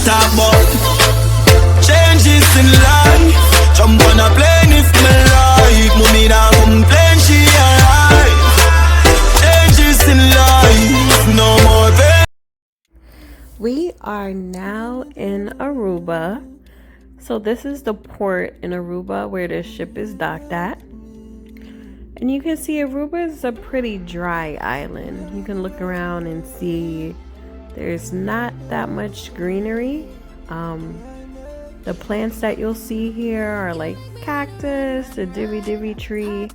talk about changes in life. Jump on a plane if me like. Mommy now complain, she alright. Changes in life, no more pain. We are now in Aruba. So this is the port in Aruba where the ship is docked at. And you can see Aruba is a pretty dry island. You can look around and see there's not that much greenery. The plants that you'll see here are like cactus, the divvy tree,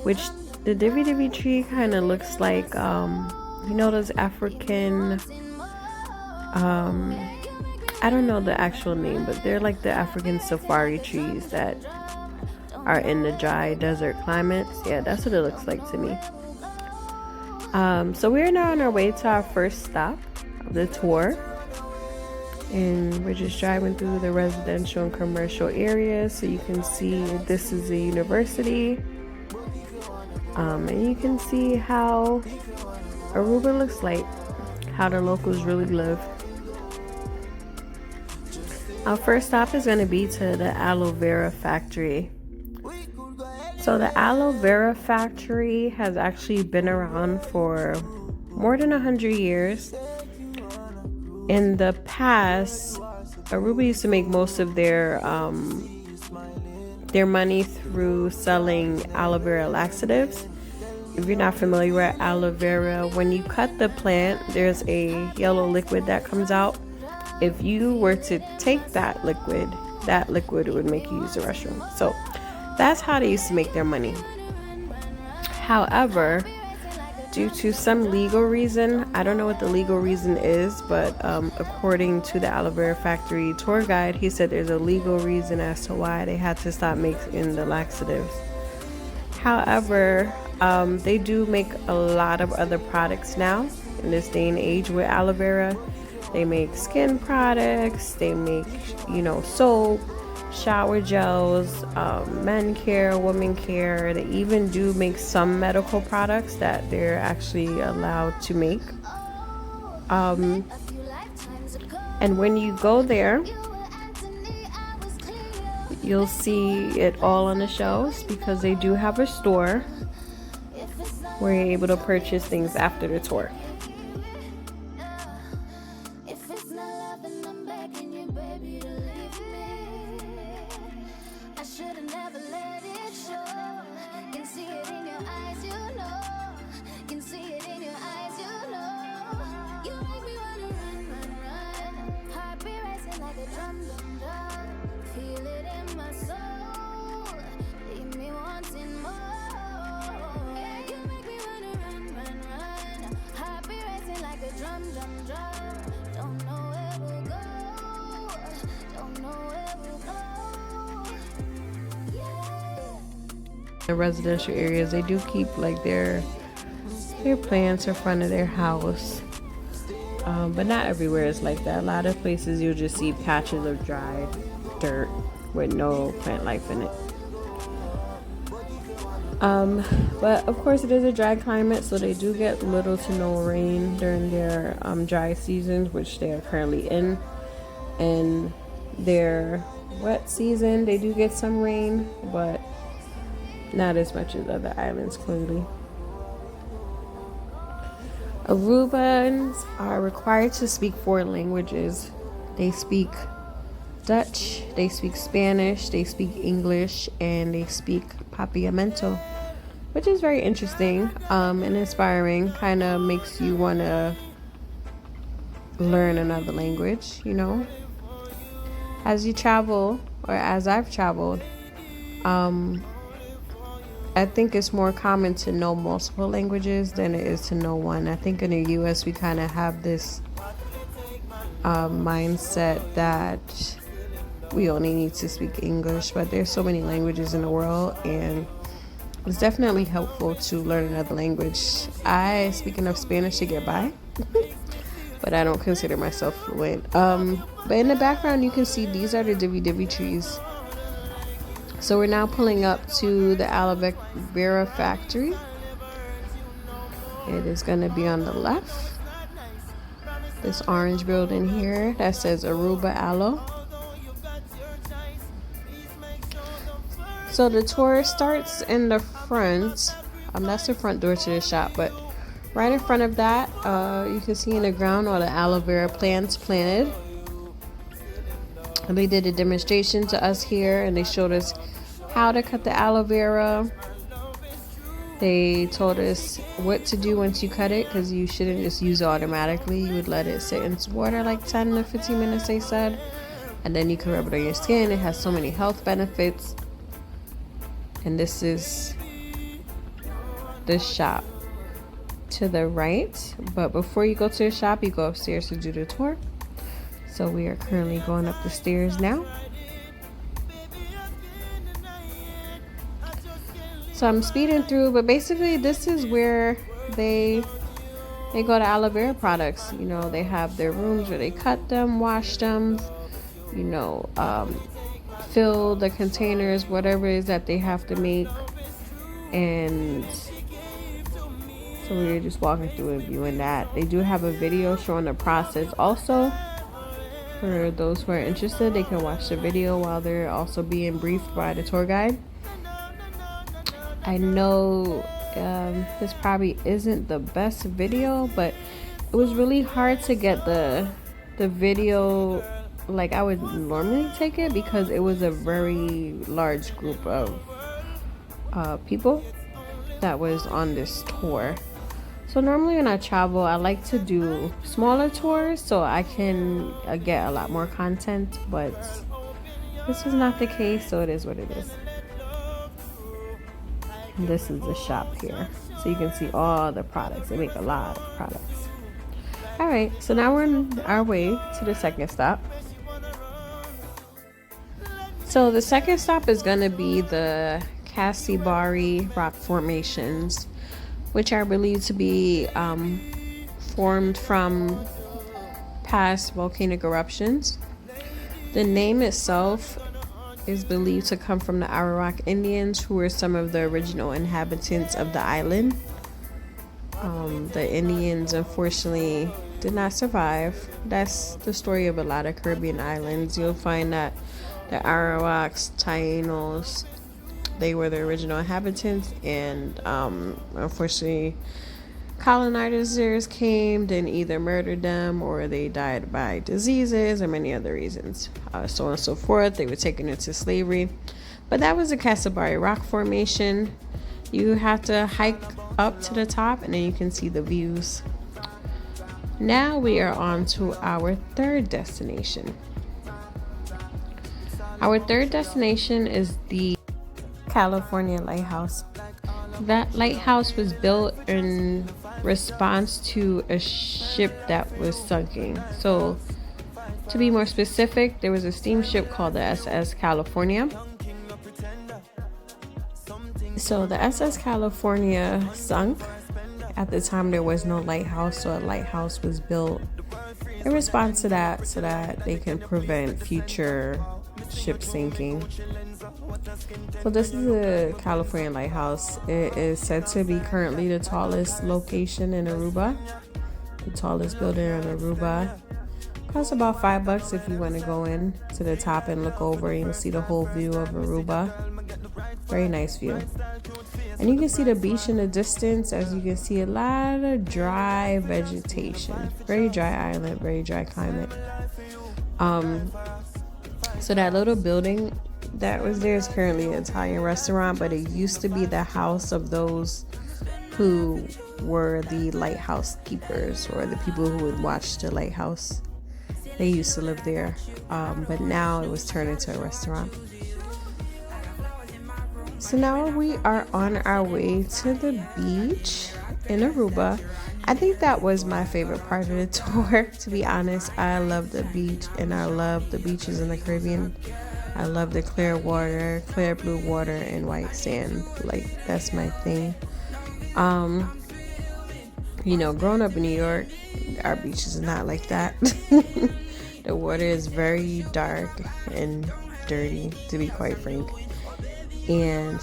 which the divvy tree kind of looks like, you know, those African, I don't know the actual name, but they're like the African safari trees that are in the dry desert climates. Yeah, that's what it looks like to me. So we're now on our way to our first stop of the tour. And we're just driving through the residential and commercial areas. So you can see this is a university. And you can see how Aruba looks like, how the locals really live. Our first stop is going to be to the aloe vera factory. So the aloe vera factory has actually been around for more than 100 years. In the past, Aruba used to make most of their money through selling aloe vera laxatives. If you're not familiar with aloe vera, when you cut the plant, there's a yellow liquid that comes out. If you were to take that liquid would make you use the restroom. So that's how they used to make their money. However, due to some legal reason, I don't know what the legal reason is, but according to the aloe vera factory tour guide, he said there's a legal reason as to why they had to stop making the laxatives. However, they do make a lot of other products now in this day and age with aloe vera. They make skin products, they make, you know, soap, shower gels, men care, women care. They even do make some medical products that they're actually allowed to make. And when you go there, you'll see it all on the shelves because they do have a store where you're able to purchase things after the tour. The residential areas, they do keep like their plants in front of their house, but not everywhere is like that. A lot of places you'll just see patches of dry dirt with no plant life in it. But of course it is a dry climate, so they do get little to no rain during their dry seasons, which they are currently in. And their wet season, they do get some rain, but not as much as other islands, clearly. Arubans are required to speak 4 languages. They speak Dutch, they speak Spanish, they speak English, and they speak Papiamento, which is very interesting and inspiring. Kind of makes you want to learn another language, you know. As you travel, or as I've traveled, I think it's more common to know multiple languages than it is to know one. I think in the US we kind of have this mindset that we only need to speak English, but there's so many languages in the world, and it's definitely helpful to learn another language. I speak enough Spanish to get by, but I don't consider myself fluent. But in the background you can see these are the divvy trees. So we're now pulling up to the aloe vera factory. It is going to be on the left. this orange building here that says Aruba Aloe. So the tour starts in the front. That's the front door to the shop, but right in front of that, you can see in the ground all the aloe vera plants planted. And they did a demonstration to us here, and they showed us how to cut the aloe vera. They told us what to do once you cut it, because you shouldn't just use it automatically. You would let it sit in water like 10 to 15 minutes, they said. And then you can rub it on your skin. It has so many health benefits. And this is the shop to the right. But before you go to the shop, you go upstairs to do the tour. So we are currently going up the stairs now. So I'm speeding through, but basically this is where they go to aloe vera products. You know, they have their rooms where they cut them, wash them, you know, fill the containers, whatever it is that they have to make. And so we were just walking through and viewing that. They do have a video showing the process also. For those who are interested, they can watch the video while they're also being briefed by the tour guide. I know this probably isn't the best video, but it was really hard to get the video like I would normally take it, because it was a very large group of people that was on this tour. So normally when I travel, I like to do smaller tours so I can get a lot more content, but this was not the case, so it is what it is. And this is the shop here, so you can see all the products. They make a lot of products. All right, so now we're on our way to the second stop. So the second stop is going to be the Casibari rock formations, which are believed to be formed from past volcanic eruptions. The name itself is believed to come from the Arawak Indians, who were some of the original inhabitants of the island. The Indians unfortunately did not survive. That's the story of a lot of Caribbean islands. You'll find that the Arawaks, Tainos, they were the original inhabitants, and unfortunately colonizers came, then either murdered them or they died by diseases or many other reasons, so on and so forth. They were taken into slavery. But that was the Casibari rock formation. You have to hike up to the top and then you can see the views. Now we are on to our third destination. Our third destination is the California Lighthouse. That lighthouse was built in response to a ship that was sunken. So to be more specific, there was a steamship called the SS California. So the SS California sunk. At the time there was no lighthouse, so a lighthouse was built in response to that, so that they can prevent future ship sinking. So this is the California Lighthouse. It is said to be currently the tallest location in Aruba, the tallest building in Aruba. Costs about $5 if you want to go in to the top and look over, and you'll see the whole view of Aruba. Very nice view. And you can see the beach in the distance. As you can see, a lot of dry vegetation. Very dry island, very dry climate. So that little building that was there is currently an Italian restaurant, but it used to be the house of those who were the lighthouse keepers, or the people who would watch the lighthouse. They used to live there, but now it was turned into a restaurant. So now we are on our way to the beach in Aruba. I think that was my favorite part of the tour, to be honest. I love the beach, and I love the beaches in the Caribbean. I love the clear water, clear blue water, and white sand. Like, that's my thing. You know, growing up in New York, our beaches are not like that. The water is very dark and dirty, to be quite frank. And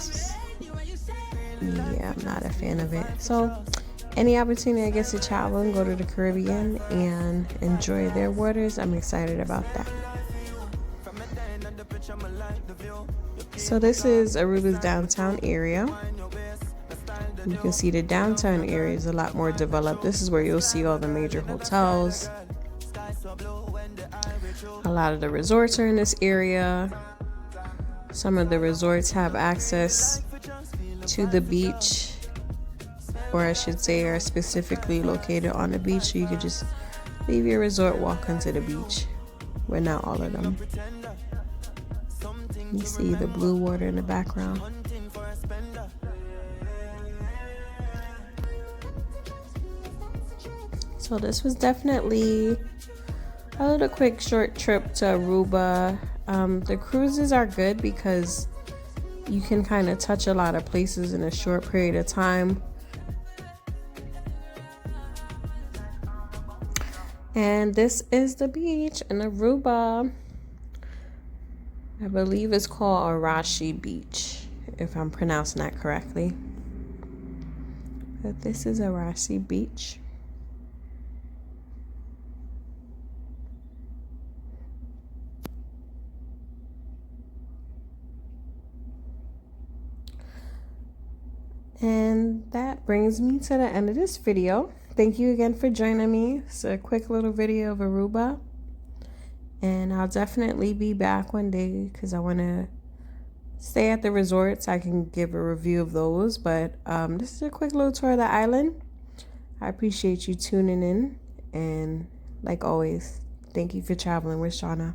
yeah, I'm not a fan of it. So any opportunity I get to travel and go to the Caribbean and enjoy their waters, I'm excited about that. So this is Aruba's downtown area. You can see the downtown area is a lot more developed. This is where you'll see all the major hotels. A lot of the resorts are in this area. Some of the resorts have access to the beach, or I should say are specifically located on the beach, so you could just leave your resort, walk onto the beach. But not all of them. You see the blue water in the background. So this was definitely a little quick short trip to Aruba. The cruises are good because you can kind of touch a lot of places in a short period of time. And this is the beach in Aruba. I believe it's called Arashi Beach, if I'm pronouncing that correctly. But this is Arashi Beach. And that brings me to the end of this video. Thank you again for joining me. It's a quick little video of Aruba. And I'll definitely be back one day because I want to stay at the resorts. I can give a review of those. But this is a quick little tour of the island. I appreciate you tuning in. And like always, thank you for traveling with Shauna.